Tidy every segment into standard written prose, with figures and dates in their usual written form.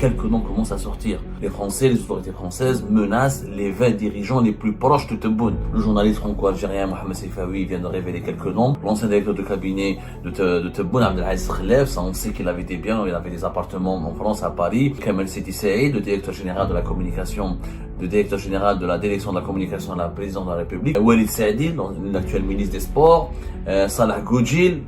quelques noms commencent à sortir. Les Français, les autorités françaises menacent les 20 dirigeants les plus proches de Tebboune. Le journaliste franco-algérien Mohamed Seifaoui vient de révéler quelques noms. L'ancien directeur de cabinet de Tebboune, Abdelaziz Khelef, ça on sait qu'il avait des biens, il avait des appartements en France, à Paris. Kamel Seti Saïd, le directeur général de la communication, le directeur général de la direction de la communication de la présidence de la République. Walid Saadi, l'actuel ministre des Sports. Salah Goudjil,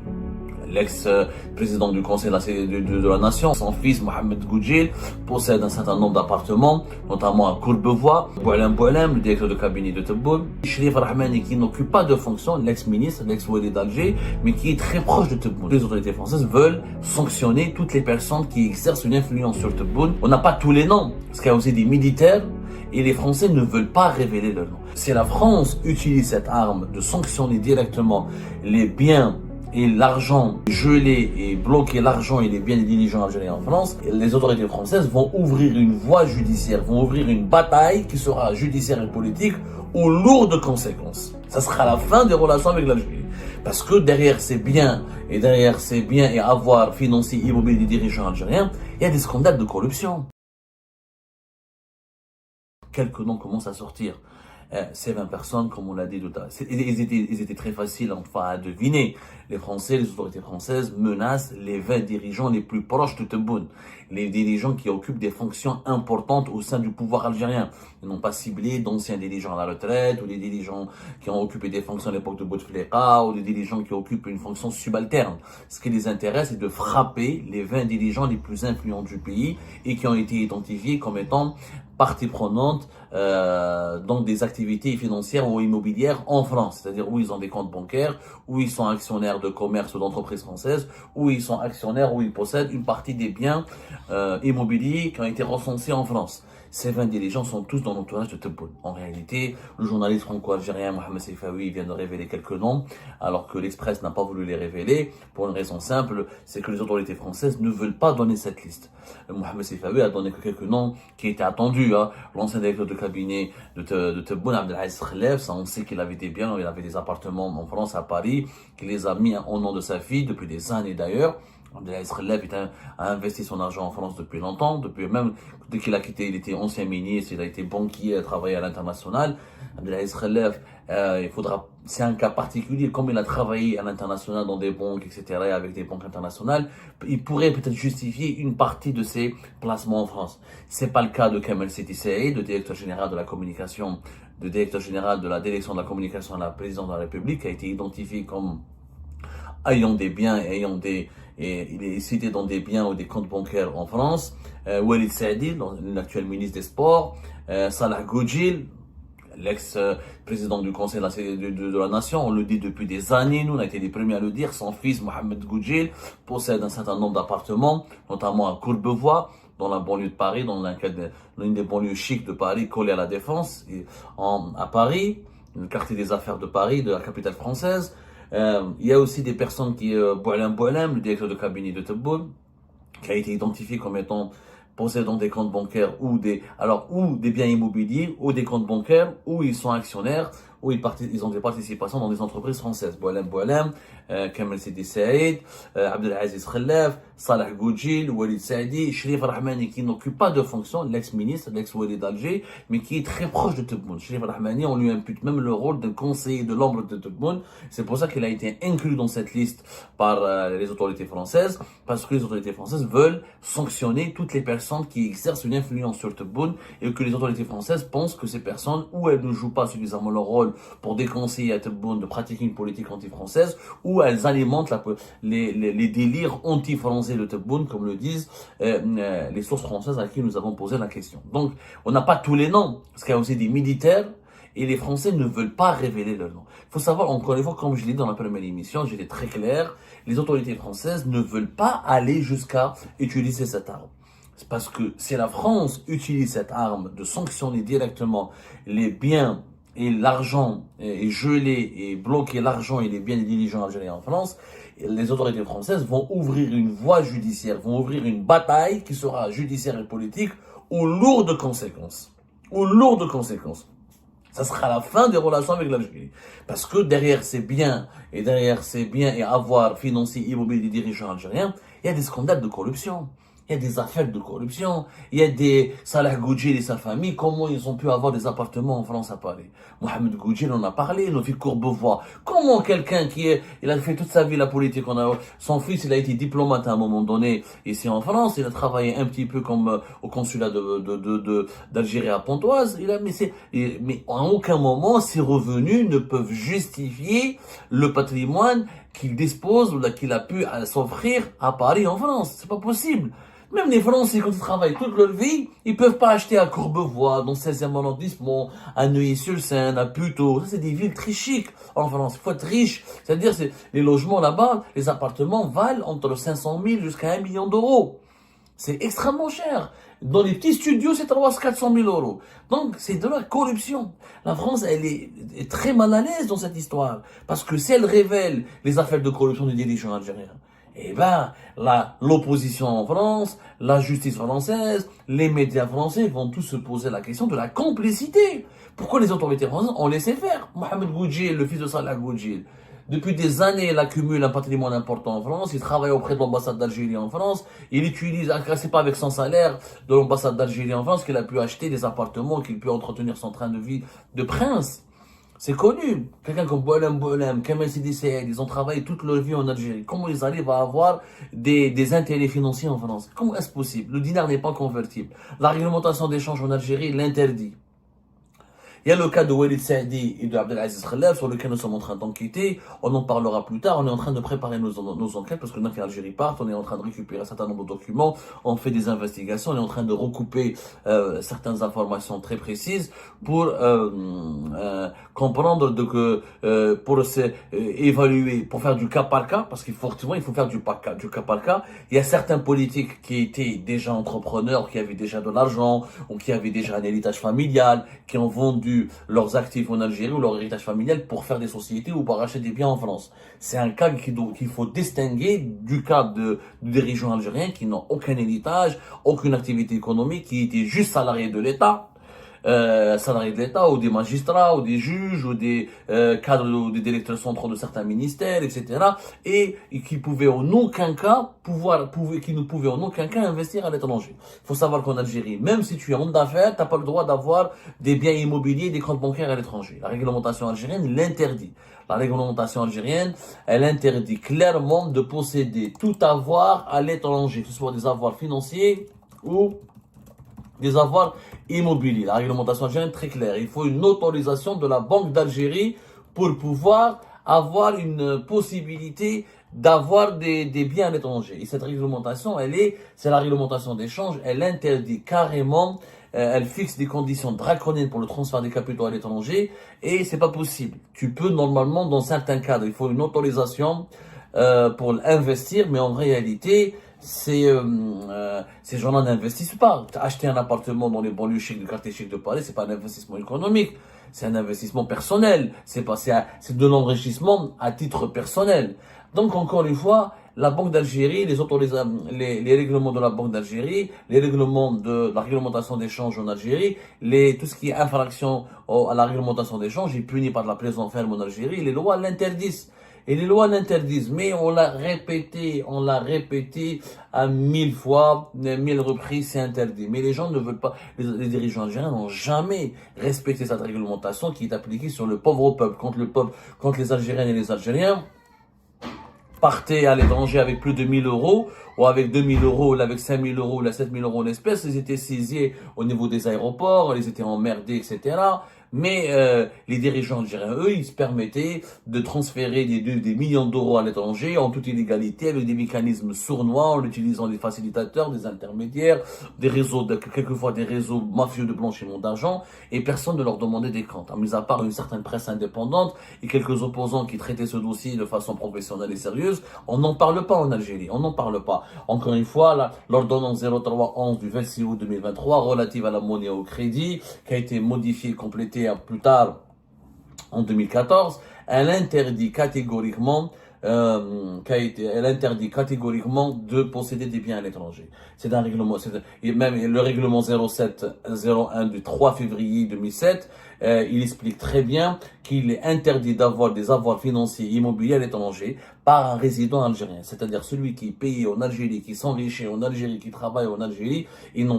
l'ex-président du Conseil de la Nation. Son fils, Mohamed Goudjil, possède un certain nombre d'appartements, notamment à Courbevoie. Boualem, le directeur de cabinet de Tebboune. Cherif Rahmani, qui n'occupe pas de fonction, l'ex-ministre, l'ex-Wali d'Alger, mais qui est très proche de Tebboune. Les autorités françaises veulent sanctionner toutes les personnes qui exercent une influence sur Tebboune. On n'a pas tous les noms, parce qu'il y a aussi des militaires, et les Français ne veulent pas révéler leur nom. Si la France utilise cette arme de sanctionner directement les biens et l'argent, geler et bloquer l'argent et les biens des dirigeants algériens en France, les autorités françaises vont ouvrir une voie judiciaire, vont ouvrir une bataille qui sera judiciaire et politique aux lourdes conséquences. Ça sera la fin des relations avec l'Algérie. Parce que derrière ces biens et avoirs financiers immobiliers des dirigeants algériens, il y a des scandales de corruption. Quelques noms commencent à sortir. Ces 20 personnes, comme on l'a dit tout à l'heure, ils étaient très faciles enfin à deviner. Les Français, les autorités françaises menacent les 20 dirigeants les plus proches de Tebboune. Les dirigeants qui occupent des fonctions importantes au sein du pouvoir algérien. Ils n'ont pas ciblé d'anciens dirigeants à la retraite, ou des dirigeants qui ont occupé des fonctions à l'époque de Bouteflika, ou des dirigeants qui occupent une fonction subalterne. Ce qui les intéresse, c'est de frapper les 20 dirigeants les plus influents du pays et qui ont été identifiés comme étant partie prenante dans des activités financières ou immobilières en France, c'est-à-dire où ils ont des comptes bancaires, où ils sont actionnaires de commerce ou d'entreprises françaises, où ils sont actionnaires, où ils possèdent une partie des biens immobiliers qui ont été recensés en France. Ces 20 dirigeants sont tous dans l'entourage de Tebboune. En réalité, le journaliste franco-algérien Mohamed Seifaoui vient de révéler quelques noms, alors que l'Express n'a pas voulu les révéler, pour une raison simple, c'est que les autorités françaises ne veulent pas donner cette liste. Mohamed Seifaoui a donné que quelques noms qui étaient attendus. L'ancien directeur de cabinet de Tebboune, Abdelaziz Khelef, ça on sait qu'il avait des biens, il avait des appartements en France, à Paris, qu'il les a mis au nom de sa fille depuis des années d'ailleurs. Abdelaziz Khelef a investi son argent en France depuis longtemps, même dès qu'il a quitté, il était ancien ministre, il a été banquier, a travaillé à l'international. Abdelaziz Khelef, c'est un cas particulier, comme il a travaillé à l'international dans des banques, etc., avec des banques internationales, il pourrait peut-être justifier une partie de ses placements en France. C'est pas le cas de Kamel Seti Saïd, le directeur général de la communication, le directeur général de la direction de la communication de la présidence de la République, qui a été identifié comme ayant des biens et il est cité dans des biens ou des comptes bancaires en France. Walid Saadi, l'actuel ministre des Sports. Salah Goudjil, l'ex-président du Conseil de la Nation, on le dit depuis des années, nous on a été les premiers à le dire. Son fils Mohamed Goudjil possède un certain nombre d'appartements, notamment à Courbevoie, dans la banlieue de Paris, dans l'une des banlieues chics de Paris, collée à la Défense, à Paris, le quartier des affaires de Paris, de la capitale française. Il y a aussi des personnes qui, Boualem, le directeur de cabinet de Tebboune, qui a été identifié comme étant possédant des comptes bancaires ou des biens immobiliers ou des comptes bancaires où ils sont actionnaires, où ils ont des participations dans des entreprises françaises. Boualem, Kamel Sedi Saïd, Abdelaziz Khelef, Salah Goudjil, Walid Saadi, Cherif Rahmani, qui n'occupe pas de fonction, l'ex-ministre, l'ex-Wali d'Alger, mais qui est très proche de Tebboune. Cherif Rahmani, on lui impute même le rôle d'un conseiller de l'ombre de Tebboune. C'est pour ça qu'il a été inclus dans cette liste par les autorités françaises, parce que les autorités françaises veulent sanctionner toutes les personnes qui exercent une influence sur Tebboune, et que les autorités françaises pensent que ces personnes, ou elles ne jouent pas suffisamment leur rôle pour déconseiller à Tebboune de pratiquer une politique anti-française, ou elles alimentent les délires anti-français de Tebboune, comme le disent les sources françaises à qui nous avons posé la question. Donc, on n'a pas tous les noms, parce qu'il y a aussi des militaires, et les Français ne veulent pas révéler leur nom. Il faut savoir, encore une fois, comme je l'ai dit dans la première émission, j'étais très clair, les autorités françaises ne veulent pas aller jusqu'à utiliser cette arme. C'est parce que si la France utilise cette arme de sanctionner directement les biens et l'argent, et geler et bloquer l'argent et les biens des dirigeants algériens en France, les autorités françaises vont ouvrir une voie judiciaire, vont ouvrir une bataille qui sera judiciaire et politique aux lourdes conséquences. Aux lourdes conséquences. Ça sera la fin des relations avec l'Algérie. Parce que derrière ces biens et avoirs financiers immobiliers des dirigeants algériens, il y a des scandales de corruption. Il y a des affaires de corruption. Il y a des Salah Goudjil et sa famille. Comment ils ont pu avoir des appartements en France à Paris? Mohamed Goudjil en a parlé, nos filles Courbevoie. Comment quelqu'un il a fait toute sa vie la politique, son fils, il a été diplomate à un moment donné ici en France. Il a travaillé un petit peu comme au consulat d'Algérie à Pontoise. Mais en aucun moment, ses revenus ne peuvent justifier le patrimoine qu'il dispose ou qu'il a pu s'offrir à Paris en France. C'est pas possible. Même les Français, quand ils travaillent toute leur vie, ils peuvent pas acheter à Courbevoie, dans le 16e arrondissement, à Neuilly-sur-Seine, à Puteaux. Ça, c'est des villes très chics en France. Il faut être riche. C'est-à-dire, les logements là-bas, les appartements valent entre 500 000 jusqu'à 1 million d'euros. C'est extrêmement cher. Dans les petits studios, c'est 400 000 euros. Donc, c'est de la corruption. La France, elle est très mal à l'aise dans cette histoire. Parce que si elle révèle les affaires de corruption des dirigeants algériens, eh ben, l'opposition en France, la justice française, les médias français vont tous se poser la question de la complicité. Pourquoi les autorités françaises ont laissé faire? Mohamed Goudjil, le fils de Salah Goudjil, depuis des années, il accumule un patrimoine important en France, il travaille auprès de l'ambassade d'Algérie en France, il utilise, c'est pas avec son salaire de l'ambassade d'Algérie en France qu'il a pu acheter des appartements, qu'il peut entretenir son train de vie de prince. C'est connu. Quelqu'un comme Boualem, Kamel Sidi Saïed, ils ont travaillé toute leur vie en Algérie. Comment ils arrivent à avoir des intérêts financiers en France? Comment est-ce possible? Le dinar n'est pas convertible. La réglementation d'échange en Algérie l'interdit. Il y a le cas de Walid Saadi et de Abdelaziz Khelef sur lequel nous sommes en train d'enquêter. On en parlera plus tard. On est en train de préparer nos enquêtes parce que maintenant qu'Algérie part, on est en train de récupérer un certain nombre de documents. On fait des investigations. On est en train de recouper certaines informations très précises pour comprendre pour évaluer, pour faire du cas par cas, parce qu'il faut faire du cas par cas. Il y a certains politiques qui étaient déjà entrepreneurs, qui avaient déjà de l'argent ou qui avaient déjà un héritage familial, qui ont vendu leurs actifs en Algérie ou leur héritage familial pour faire des sociétés ou pour acheter des biens en France. C'est un cas qu'il faut distinguer du cas de dirigeants algériens qui n'ont aucun héritage, aucune activité économique, qui étaient juste salariés de l'État. Salariés de l'État, ou des magistrats, ou des juges, ou des cadres ou des directeurs centraux de certains ministères, etc. Et qui pouvaient en aucun cas qui ne pouvaient en aucun cas investir à l'étranger. Il faut savoir qu'en Algérie, même si tu es homme d'affaires, t'as pas le droit d'avoir des biens immobiliers, des comptes bancaires à l'étranger. La réglementation algérienne l'interdit. La réglementation algérienne, elle interdit clairement de posséder tout avoir à l'étranger, que ce soit des avoirs financiers ou des avoirs immobiliers. La réglementation algérienne est très claire. Il faut une autorisation de la Banque d'Algérie pour pouvoir avoir une possibilité d'avoir des biens à l'étranger. Et cette réglementation, c'est la réglementation d'échange. Elle interdit carrément, elle fixe des conditions draconiennes pour le transfert des capitaux à l'étranger. Et c'est pas possible. Tu peux normalement, dans certains cadres, il faut une autorisation pour investir, mais en réalité, ces gens-là n'investissent pas. Acheter un appartement dans les banlieues chics du quartier chic de Paris, c'est pas un investissement économique, c'est un investissement personnel. C'est de l'enrichissement à titre personnel. Donc encore une fois, la Banque d'Algérie, les règlements de la Banque d'Algérie, les règlements de la réglementation d'échange en Algérie, tout ce qui est infraction à la réglementation d'échange est puni par la prison ferme en Algérie. Les lois l'interdisent. Et les lois l'interdisent, mais on l'a répété à 1000 fois, 1000 reprises, c'est interdit. Mais les gens ne veulent pas, les dirigeants algériens n'ont jamais respecté cette réglementation qui est appliquée sur le pauvre peuple, quand les Algériennes et les Algériens partaient à l'étranger avec plus de 1000 euros, ou avec 2000 euros, ou avec 5000 euros, ou avec 7000 euros en espèces, ils étaient saisis au niveau des aéroports, ils étaient emmerdés, etc. Mais les dirigeants algériens, eux, ils se permettaient de transférer des millions d'euros à l'étranger en toute illégalité, avec des mécanismes sournois, en utilisant des facilitateurs, des intermédiaires, quelquefois des réseaux mafieux de blanchiment d'argent, et personne ne leur demandait des comptes. Mis à part une certaine presse indépendante et quelques opposants qui traitaient ce dossier de façon professionnelle et sérieuse, on n'en parle pas en Algérie, on n'en parle pas. Encore une fois, l'ordonnance 0311 du 26 août 2023 relative à la monnaie et au crédit, qui a été modifiée, complétée plus tard en 2014, elle interdit catégoriquement de posséder des biens à l'étranger. C'est un règlement, et même le règlement 0701 du 3 février 2007 il explique très bien qu'il est interdit d'avoir des avoirs financiers immobiliers à l'étranger par un résident algérien. C'est-à-dire celui qui est payé en Algérie, qui s'enrichit en Algérie, qui travaille en Algérie, il n'a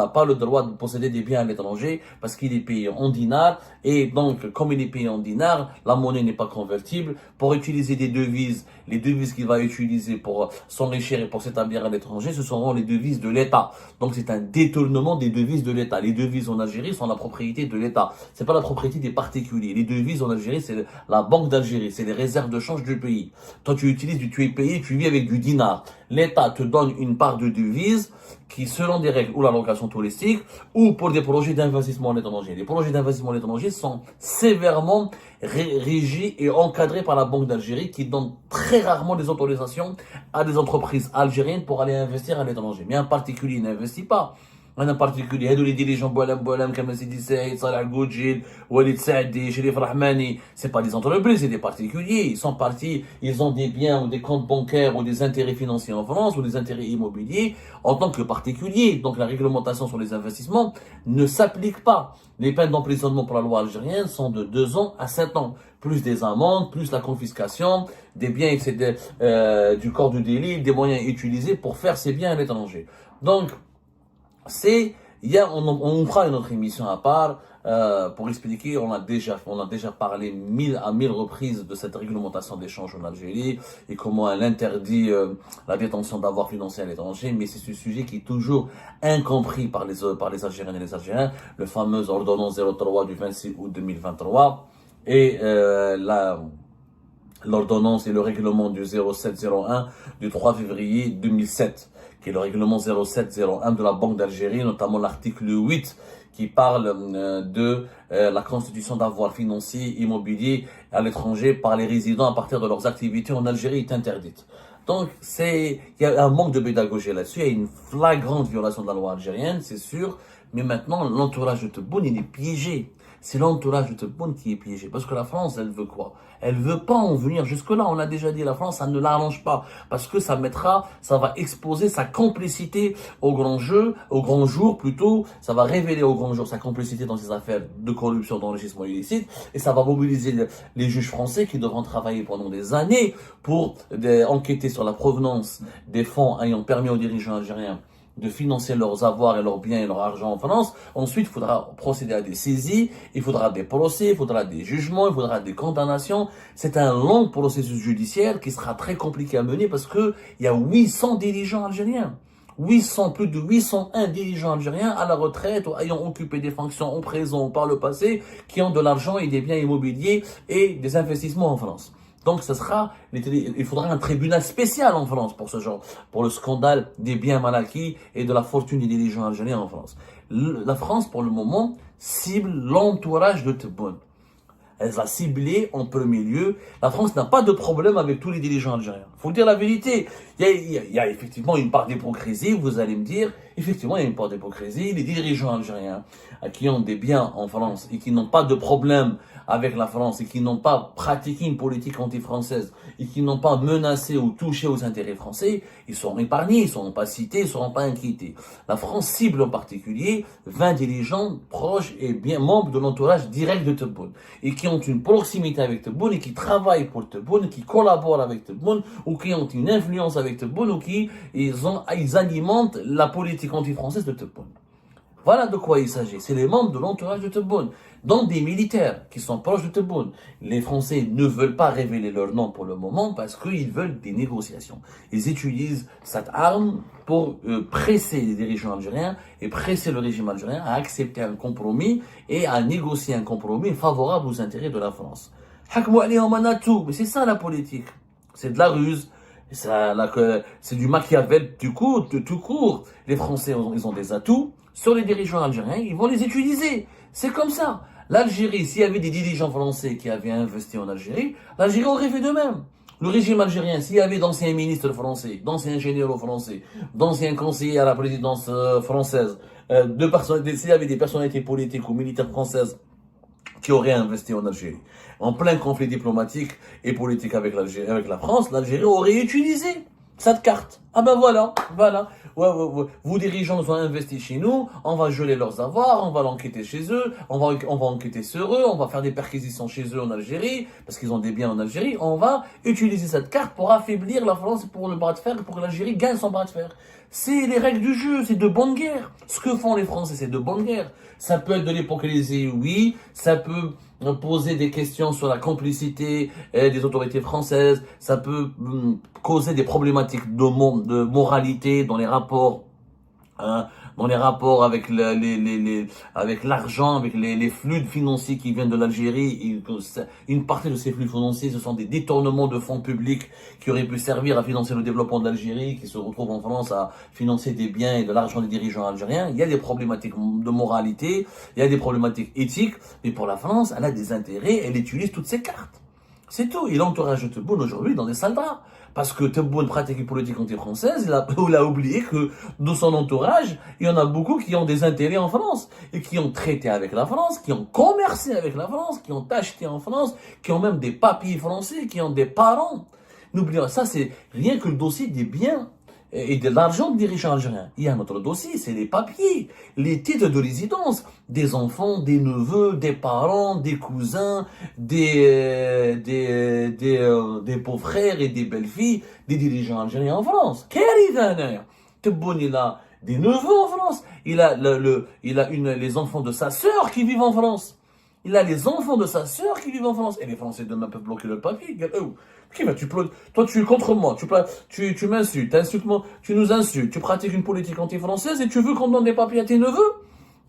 pas le droit de posséder des biens à l'étranger parce qu'il est payé en dinars. Et donc, comme il est payé en dinars, la monnaie n'est pas convertible. Pour utiliser des devises, les devises qu'il va utiliser pour s'enrichir et pour s'établir à l'étranger, ce seront les devises de l'État. Donc, c'est un détournement des devises de l'État. Les devises en Algérie sont la propriété de l'État. C'est pas la propriété des particuliers. Les devises en Algérie, c'est la Banque d'Algérie, c'est les réserves de change du pays. Toi, tu es payé, tu vis avec du dinar. L'État te donne une part de devise qui, selon des règles, ou la location touristique, ou pour des projets d'investissement à l'étranger. Les projets d'investissement à l'étranger sont sévèrement régis et encadrés par la Banque d'Algérie qui donne très rarement des autorisations à des entreprises algériennes pour aller investir à l'étranger. Mais un particulier n'investit pas. Un particulier, هذو les dirigeants بولم كما سيدي سعيد صالح القوجيل وليد سعدي شريف رحماني, c'est pas des entreprises, c'est des particuliers. Ils sont partis, ils ont des biens ou des comptes bancaires ou des intérêts financiers en France ou des intérêts immobiliers en tant que particuliers. Donc la réglementation sur les investissements ne s'applique pas. Les peines d'emprisonnement pour la loi algérienne sont de 2 ans à 7 ans, plus des amendes, plus la confiscation des biens etc., du corps du délit, des moyens utilisés pour faire ces biens à l'étranger. Donc on fera une autre émission à part pour expliquer. On a déjà parlé à 1000 reprises de cette réglementation d'échange en Algérie et comment elle interdit la détention d'avoirs financiers à l'étranger. Mais c'est ce sujet qui est toujours incompris par les Algériennes et les Algériens. Le fameux ordonnance 03 du 26 août 2023 et l'ordonnance et le règlement du 0701 du 3 février 2007, qui est le règlement 0701 de la Banque d'Algérie, notamment l'article 8, qui parle de la constitution d'avoirs financiers immobiliers à l'étranger par les résidents à partir de leurs activités en Algérie est interdite. Donc, il y a un manque de pédagogie là-dessus, il y a une flagrante violation de la loi algérienne, c'est sûr, mais maintenant, l'entourage de Tebboune, il est piégé. C'est l'entourage de Tebboune qui est piégé. Parce que la France, elle veut quoi? Elle veut pas en venir jusque-là. On l'a déjà dit, la France, ça ne l'arrange pas. Parce que ça va exposer sa complicité au grand jour plutôt. Ça va révéler au grand jour sa complicité dans ces affaires de corruption, d'enrichissement illicite. Et ça va mobiliser les juges français qui devront travailler pendant des années pour enquêter sur la provenance des fonds ayant permis aux dirigeants algériens de financer leurs avoirs et leurs biens et leur argent en France. Ensuite, il faudra procéder à des saisies, il faudra des procès, il faudra des jugements, il faudra des condamnations. C'est un long processus judiciaire qui sera très compliqué à mener parce que il y a 800 dirigeants algériens. Plus de 801 dirigeants algériens à la retraite ou ayant occupé des fonctions en présent ou par le passé qui ont de l'argent et des biens immobiliers et des investissements en France. Donc, il faudra un tribunal spécial en France pour ce genre, pour le scandale des biens mal acquis et de la fortune des dirigeants algériens en France. La France, pour le moment, cible l'entourage de Tebboune. Elle va cibler en premier lieu. La France n'a pas de problème avec tous les dirigeants algériens. Faut dire la vérité. Il y a effectivement une part d'hypocrisie. Vous allez me dire, effectivement, il y a une part d'hypocrisie. Les dirigeants algériens qui ont des biens en France et qui n'ont pas de problème avec la France et qui n'ont pas pratiqué une politique anti-française et qui n'ont pas menacé ou touché aux intérêts français, ils seront épargnés, ils ne seront pas cités, ils ne seront pas inquiétés. La France cible en particulier 20 dirigeants proches et bien membres de l'entourage direct de Tebboune et qui ont une proximité avec Tebboune et qui travaillent pour Tebboune, qui collaborent avec Tebboune ou qui ont une influence avec Tebboune ou ils alimentent la politique anti-française de Tebboune. Voilà de quoi il s'agit. C'est les membres de l'entourage de Tebboune, dont des militaires qui sont proches de Tebboune. Les Français ne veulent pas révéler leur nom pour le moment parce qu'ils veulent des négociations. Ils utilisent cette arme pour presser les dirigeants algériens et presser le régime algérien à accepter un compromis et à négocier un compromis favorable aux intérêts de la France. Mais c'est ça la politique. C'est de la ruse. C'est du Machiavel tout court. Les Français, ils ont des atouts sur les dirigeants algériens, ils vont les utiliser. C'est comme ça. L'Algérie, s'il y avait des dirigeants français qui avaient investi en Algérie, l'Algérie aurait fait de même. Le régime algérien, s'il y avait d'anciens ministres français, d'anciens généraux français, d'anciens conseillers à la présidence française, s'il y avait des personnalités politiques ou militaires françaises qui auraient investi en Algérie, en plein conflit diplomatique et politique avec la France, l'Algérie aurait utilisé cette carte Ah ben voilà. Ouais. Vos dirigeants ont investi chez nous, on va geler leurs avoirs, on va l'enquêter chez eux, on va enquêter sur eux, on va faire des perquisitions chez eux en Algérie, parce qu'ils ont des biens en Algérie, on va utiliser cette carte pour affaiblir la France pour le bras de fer, pour que l'Algérie gagne son bras de fer. C'est les règles du jeu, c'est de bonne guerre. Ce que font les Français, c'est de bonne guerre. Ça peut être de l'hypocrisie, oui, ça peut poser des questions sur la complicité des autorités françaises, ça peut causer des problématiques de moralité dans les rapports, hein, avec avec l'argent, avec les flux financiers qui viennent de l'Algérie. Une partie de ces flux financiers, ce sont des détournements de fonds publics qui auraient pu servir à financer le développement de l'Algérie, qui se retrouvent en France à financer des biens et de l'argent des dirigeants algériens. Il y a des problématiques de moralité, il y a des problématiques éthiques, mais pour la France, elle a des intérêts, elle utilise toutes ces cartes. C'est tout. Et l'entourage de Tebboune aujourd'hui dans des sales draps. Parce que Tebboune pratique une politique anti-française, il a oublié que dans son entourage, il y en a beaucoup qui ont des intérêts en France. Et qui ont traité avec la France, qui ont commercé avec la France, qui ont acheté en France, qui ont même des papiers français, qui ont des parents. N'oubliez pas, ça c'est rien que le dossier des biens et de l'argent des dirigeants algériens. Il y a un autre dossier, c'est les papiers, les titres de résidence des enfants, des neveux, des parents, des cousins, des beaux-frères et des belles-filles des dirigeants algériens en France. Tebboune, il a des neveux en France. Il a les enfants de sa sœur qui vivent en France. Il a les enfants de sa sœur qui vivent en France. Et les Français demain peuvent bloquer le papier. Toi, tu es contre moi. Tu m'insultes. Tu nous insultes. Tu pratiques une politique anti-française et tu veux qu'on donne des papiers à tes neveux?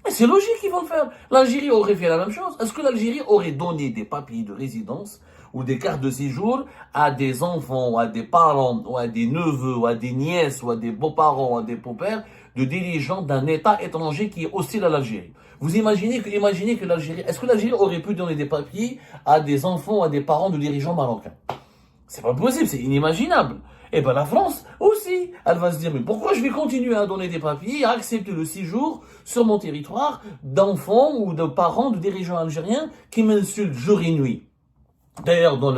Mais c'est logique qu'ils vont le faire. L'Algérie aurait fait la même chose. Est-ce que l'Algérie aurait donné des papiers de résidence ou des cartes de séjour à des enfants, ou à des parents, ou à des neveux, ou à des nièces, ou à des beaux-parents, ou à des beaux-pères de dirigeants d'un État étranger qui est hostile à l'Algérie? Vous imaginez que l'Algérie, est-ce que l'Algérie aurait pu donner des papiers à des enfants, ou à des parents de dirigeants marocains? C'est pas possible, c'est inimaginable. Et ben la France aussi, elle va se dire, mais pourquoi je vais continuer à donner des papiers, à accepter le séjour sur mon territoire d'enfants ou de parents de dirigeants algériens qui m'insultent jour et nuit? D'ailleurs, dans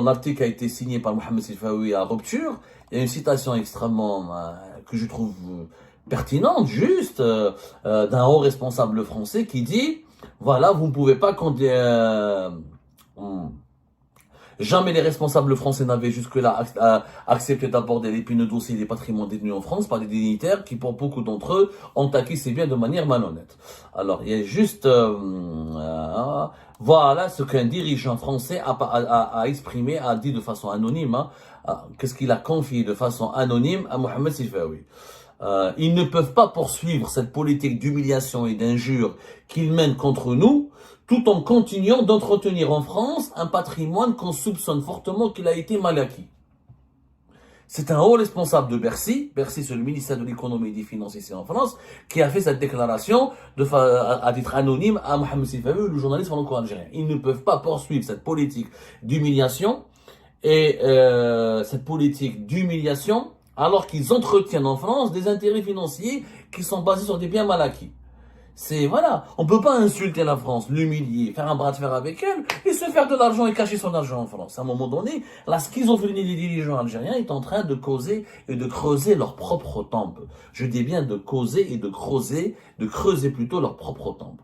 l'article qui a été signé par Mohamed Silfaoui à Rupture, il y a une citation extrêmement, que je trouve pertinente, juste, d'un haut responsable français qui dit, voilà, vous ne pouvez pas jamais les responsables français n'avaient jusque-là accepté d'aborder l'épineux dossier des patrimoines détenus en France par des dignitaires qui, pour beaucoup d'entre eux, ont acquis ces biens de manière malhonnête. Alors, il y a juste... voilà ce qu'un dirigeant français a exprimé, a dit de façon anonyme, qu'est-ce qu'il a confié de façon anonyme à Mohamed Silfaoui. Ils ne peuvent pas poursuivre cette politique d'humiliation et d'injure qu'ils mènent contre nous, tout en continuant d'entretenir en France un patrimoine qu'on soupçonne fortement qu'il a été mal acquis. C'est un haut responsable de Bercy, c'est le ministère de l'économie et des finances ici en France, qui a fait cette déclaration à titre anonyme à Mohamed Silfaoui, le journaliste franco-algérien. Ils ne peuvent pas poursuivre cette politique d'humiliation alors qu'ils entretiennent en France des intérêts financiers qui sont basés sur des biens mal acquis. On peut pas insulter la France, l'humilier, faire un bras de fer avec elle et se faire de l'argent et cacher son argent en France. À un moment donné, la schizophrénie des dirigeants algériens est en train de causer et de creuser leur propre tombe. Je dis bien de causer et de creuser plutôt leur propre tombe.